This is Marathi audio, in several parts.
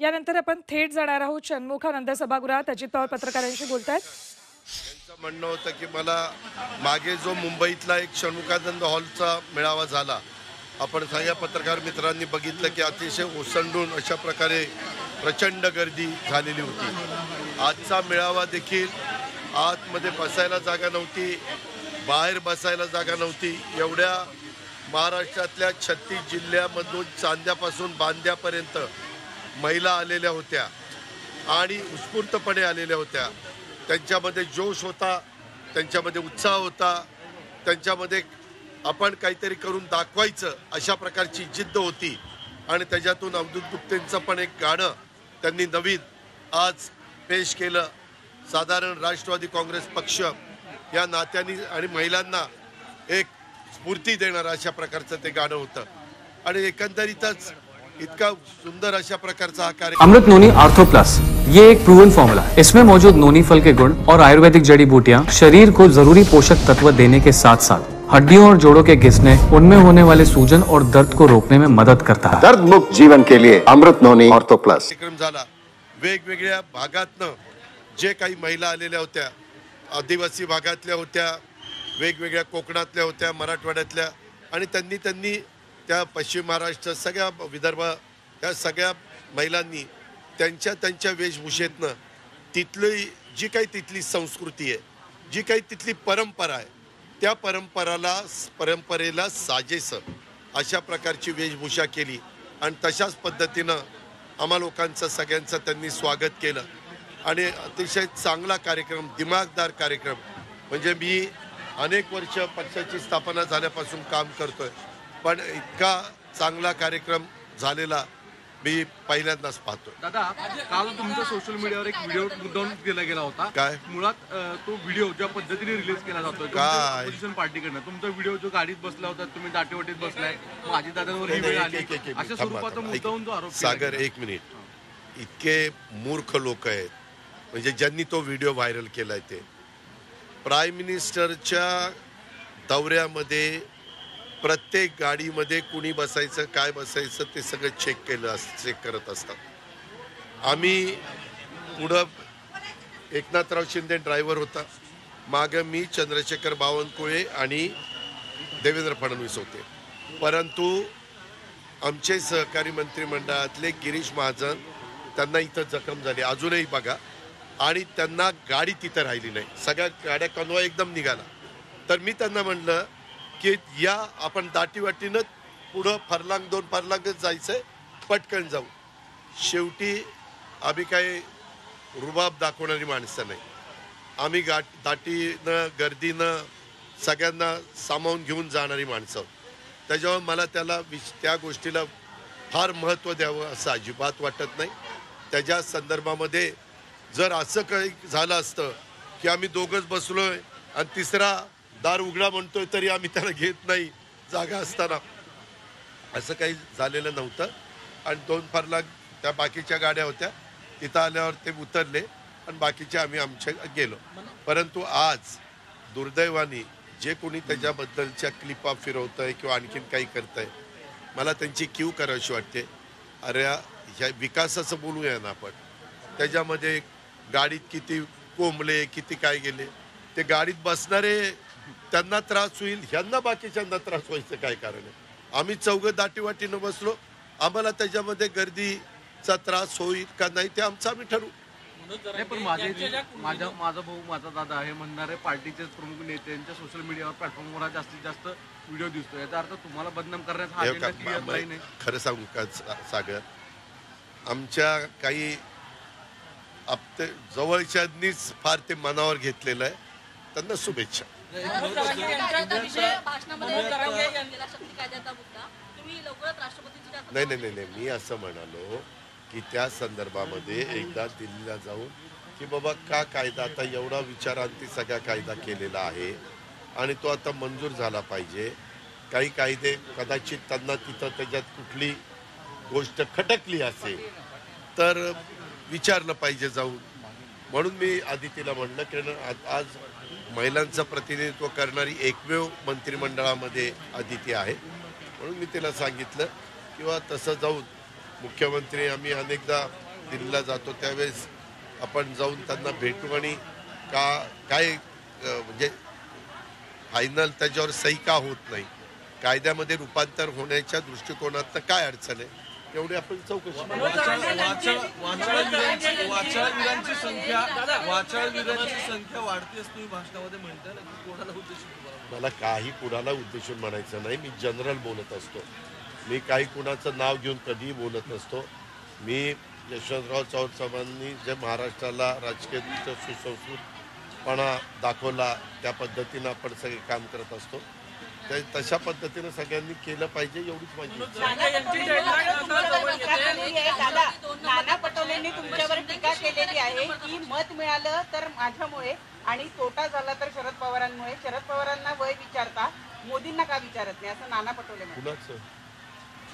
यानंतर आपण थेट जाणार आहोत षण्मुखानंद सभागृहात. अजित पवार पत्रकारांशी बोलतायत. त्यांचं म्हणणं होतं की मला मागे जो मुंबईतला एक षण्मुखानंद हॉलचा मेळावा झाला, आपण सगळ्या पत्रकार मित्रांनी बघितलं की अतिशय ओसंडून अशा प्रकारे प्रचंड गर्दी झालेली होती. आजचा मेळावा देखील आतमध्ये बसायला जागा नव्हती, बाहेर बसायला जागा नव्हती. एवढ्या महाराष्ट्रातल्या 36 जिल्ह्यामधून चांद्यापासून बांद्यापर्यंत महिला आलेल्या होत्या आणि उत्स्फूर्तपणे आलेल्या होत्या. त्यांच्यामध्ये जोश होता, त्यांच्यामध्ये उत्साह होता, त्यांच्यामध्ये आपण काहीतरी करून दाखवायचं अशा प्रकारची जिद्द होती. आणि त्याच्यातून अवधूत गुप्तेंचं पण एक गाणं त्यांनी नवीन आज पेश केलं. साधारण राष्ट्रवादी काँग्रेस पक्ष या नात्याने आणि महिलांना एक स्फूर्ती देणार अशा प्रकारचं ते गाणं होतं. आणि एकंदरीतच इतका सुंदर अशा प्रकारचा हा कार्यक्रम. अमृत नोनी आर्थो प्लस, ये एक प्रूवन फॉर्मूला है. इसमें मौजूद नोनी फल के गुण और आयुर्वेदिक जड़ी बूटियां शरीर को जरूरी पोषक तत्व देने के साथ साथ हड्डियों और जोड़ों के घिसने, उनमें होने वाले सूजन और दर्द को रोकने में मदद करता है. दर्द मुक्त जीवन के लिए अमृत नोनी आर्थो प्लस. कार्यक्रम झाला. वेगवेगळ्या भागातनं जे काही महिला आलेल्या होत्या, आदिवासी भागातल्या होत्या, वेगवेगळ्या कोकणातल्या होत्या, मराठवाड्यातल्या, आणि त्यांनी त्या पश्चिम महाराष्ट्र, सगळ्या विदर्भ, त्या सगळ्या महिलांनी त्यांच्या वेशभूषेतनं तिथली जी काही तिथली संस्कृती आहे, जी काही तिथली परंपरा आहे, त्या परंपरेला साजेसं अशा प्रकारची वेशभूषा केली. आणि तशाच पद्धतीनं आम्हा लोकांचं सगळ्यांचं त्यांनी स्वागत केलं. आणि अतिशय चांगला कार्यक्रम, दिमागदार कार्यक्रम. म्हणजे मी अनेक वर्ष पक्षाची स्थापना झाल्यापासून काम करतोय, पण इतका चांगला कार्यक्रम झालेला मी पहिल्यांदाच पाहतोय. दादा, काल तुमच्या सोशल मीडियावर एक व्हिडिओ मुद्दाम केला गेला होता. काय? मुळात तो व्हिडिओ ज्या पद्धतीने रिलीज केला जातोय ऑपोजिशन पार्टीकडनं, तुमचा व्हिडिओ जो गाडीत बसला होता, तुम्ही दाटीवाटीत बसलाय, माझी दादांवर ही वेळ आली, अशा स्वरूपाचा मुद्दाहून जो आरोप सागर, एक मिनिट. इतके मूर्ख लोक आहेत, म्हणजे ज्यांनी तो व्हिडिओ व्हायरल केलाय ते प्राईम मिनिस्टरच्या दौऱ्यामध्ये प्रत्येक गाडीमध्ये कुणी बसायचं, काय बसायचं ते सगळं चेक करत असतात. आम्ही पुढं एकनाथराव शिंदे ड्रायव्हर होता, मागं मी, चंद्रशेखर बावनकुळे आणि देवेंद्र फडणवीस होते. परंतु आमचे सहकारी मंत्रिमंडळातले गिरीश महाजन, त्यांना इथं जखम झाली अजूनही बघा, आणि त्यांना गाडी तिथं राहिली नाही. सगळ्या गाड्या कन्वॉय एकदम निघाला. तर मी त्यांना म्हणलं की या आपण दाटीवाटीनं पुढं फरलांग 2 फरलांगच जायचंय, पटकन जाऊ. शेवटी आम्ही काही रुबाब दाखवणारी माणसं नाही. आम्ही दाटीनं, गर्दीनं सगळ्यांना सामावून घेऊन जाणारी माणसं. त्याच्यावर मला त्या गोष्टीला फार महत्त्व द्यावं असं अजिबात वाटत नाही. त्याच्या संदर्भामध्ये जर असं काही झालं असतं की आम्ही दोघंच बसलोय आणि तिसरा दार उघडा म्हणतोय तरी आम्ही त्याला घेत नाही जागा असताना, असं काही झालेलं नव्हतं. आणि 2 फरलांग त्या बाकीच्या गाड्या होत्या, तिथं आल्यावर ते उतरले आणि बाकीचे आम्ही आमच्या गेलो. परंतु आज दुर्दैवाने जे कोणी त्याच्याबद्दलच्या क्लिपा फिरवतंय किंवा आणखीन काही करतंय, मला त्यांची कीव करावीशी वाटते. अरे ह्या विकासाचं बोलूया ना आपण. त्याच्यामध्ये गाडीत किती कोंबले, किती काय गेले, ते गाडीत बसणारे त्यांना त्रास होईल, ह्यांना बाकीच्यांना त्रास व्हायचं काय कारण आहे? आम्ही चौघं दाटीवाटीनं बसलो, आम्हाला त्याच्यामध्ये गर्दीचा त्रास होईल का नाही ते आमचं आम्ही ठरवू. पण माझा भाऊ, माझा दादा हे म्हणणारे पार्टीचे प्रमुख नेत्यांच्या सोशल मीडियावर प्लॅटफॉर्मवर जास्तीत जास्त व्हिडिओ दिसतोय. याचा अर्थ तुम्हाला बदनाम करण्याचा हा अजेंडा क्लिअर नाही. खरं सांगू का सागर, आमच्या काही जवळच्यांनीच फार ते मनावर घेतलेलं आहे, त्यांना शुभेच्छा. नाही, मी असं म्हणालो की त्या संदर्भामध्ये एकदा दिल्लीला जाऊन की बाबा का कायदा, आता एवढा विचारांती सगळा कायदा केलेला आहे आणि तो आता मंजूर झाला पाहिजे. काही कायदे कदाचित त्यांना तिथं त्याच्यात कुठली गोष्ट खटकली असेल तर विचारलं पाहिजे जाऊन. म्हणून मी आदितीला म्हणलं की आज महिलांचं प्रतिनिधित्व करणारी एकमेव मंत्रिमंडळामध्ये आदिती आहे. म्हणून मी तिला सांगितलं किंवा तसं जाऊन मुख्यमंत्री आम्ही अनेकदा दिल्लीला जातो त्यावेळेस आपण जाऊन त्यांना भेटू आणि काय म्हणजे फायनल त्याच्यावर सही का होत नाही, कायद्यामध्ये रूपांतर होण्याच्या दृष्टिकोनात काय अडचण आहे एवढी आपण चौकशी करू. वाचाळवीरांची संख्या वाढते असं तुम्ही भाषणामध्ये म्हणताय ना, की कोणाला उद्देशून मला काही कुणाला उद्देशून म्हणायचं नाही. मी जनरल बोलत असतो. मी काही कुणाचं नाव घेऊन कधीही बोलत नसतो. मी यशवंतराव चव्हाण साहेबांनी जे महाराष्ट्राला राजकीय सुसंस्कृतपणा दाखवला त्या पद्धतीनं आपण सगळे काम करत असतो. तशा पद्धतीनं सगळ्यांनी केलं पाहिजे एवढीच माझी इच्छा. नाना पटोलेंनी तुमच्यावर टीका केलेली आहे की मत मिळालं तर माझ्यामुळे आणि तोटा झाला तर शरद पवारांमुळे. शरद पवारांना वय विचारता मोदींना का विचारत नाही असं नाना पटोले म्हणतात. कुणाचं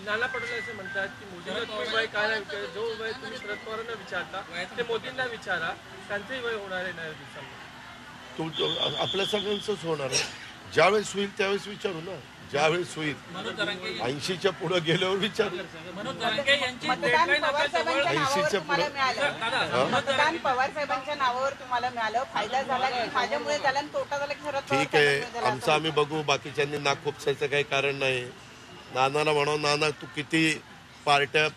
नाना पटोले असे म्हणतात की मोदींना तुम्ही वय काय विचार, जो वय तुम्ही शरद पवारांना विचारता ते मोदींना विचारा, त्यांचंही वय होणार आहे येणाऱ्या दिवसांमध्ये. आपल्या सगळ्यांचंच होणार आहे. ज्यावेळेस होईल त्यावेळेस विचारू ना. ज्यावेळेस होईल 80च्या पुढे गेल्यावर विचारू. मतदान पवार साहेबांच्या नावावर तुम्हाला मिळालं, फायदा झाला की माझ्यामुळे झाला आणि तोटा झाला की शरद पवार ठीक आहे, साहेबांमुळे झाला आमचं आम्ही बघू. बाकीच्यांनी नाक खोपसायचं काही कारण नाही. नानाला म्हणावं, नाना तू किती पार्ट्या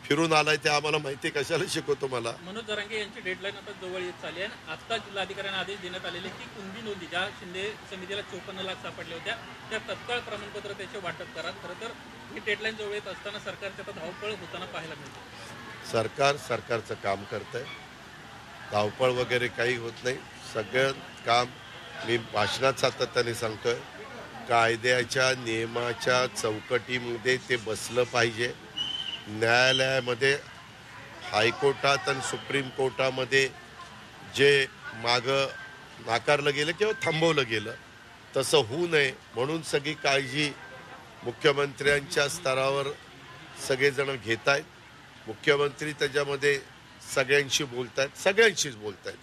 फिरून आलाय ते आम्हाला माहिती, कशाला शिकवतो मला. मनोज जरांगे यांची डेडलाईन आता जवळ येत चालली आहे. आता जिल्हाधिकाऱ्यांना आदेश देण्यात आलेले की कुणबी नोंदी ज्या शिंदे समितीला 54 लाख सापडल्या होत्या त्या तत्काळ प्रमाणपत्र त्याचे वाटप करा. खरं तर ही डेडलाईन जवळ येत असताना सरकारची आता धावपळ होताना पाहायला मिळते. सरकारचं काम करतंय. धावपळ वगैरे काही होत नाही. सगळं काम मी भाषणात सातत्याने सांगतोय, कायद्याच्या नियमाच्या चौकटीमध्ये ते बसलं पाहिजे. न्यायालयामध्ये, हायकोर्टात आणि सुप्रीम कोर्टामध्ये जे मागं नाकारलं गेलं किंवा थांबवलं गेलं तसं होऊ नये म्हणून सगळी काळजी मुख्यमंत्र्यांच्या स्तरावर सगळेजण घेत आहेत. मुख्यमंत्री त्याच्यामध्ये सगळ्यांशीच बोलत आहेत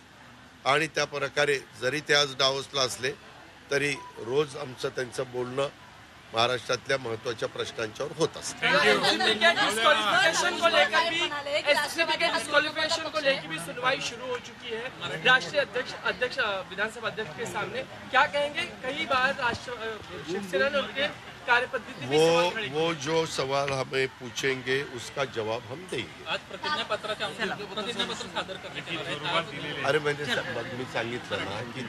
आणि त्या प्रकारे जरी ते आज डावसला असले तरी रोज आमचं त्यांचं बोलणं महाराष्ट्रातल्या महत्वाच्या प्रश्नांच्यावर होत असतं. डिस्क्वालिफिकेशन को लेकर भी सुनवाई शुरू हो चुकी है. राष्ट्रीय अध्यक्ष विधानसभा अध्यक्ष के सामने क्या कहेंगे? कई बार शिवसेना ने उनके कार्यपद्धति वो जो सवाल हमें पूछेंगे उसका जवाब हम देंगे. आज प्रतिज्ञापत्र सादर करण्यात येणार आहे. अरे म्हणजे मी सांगितलं ना की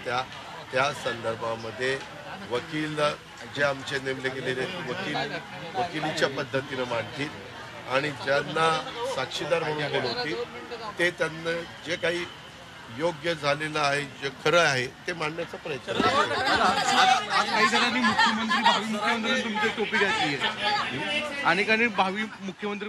त्या संदर्भामध्ये वकील जे आमचे नेमले गेलेले वकिलीच्या पद्धतीनं मांडतील आणि ज्यांना साक्षीदार म्हणून बोलवतील ते त्यांना जे काही योग्य झालेलं आहे, जे खरं आहे ते मांडण्याचा प्रयत्न. काही जणांनी भावी मुख्यमंत्री तुमची टोपी घातली आहे. अनेकांनी भावी मुख्यमंत्री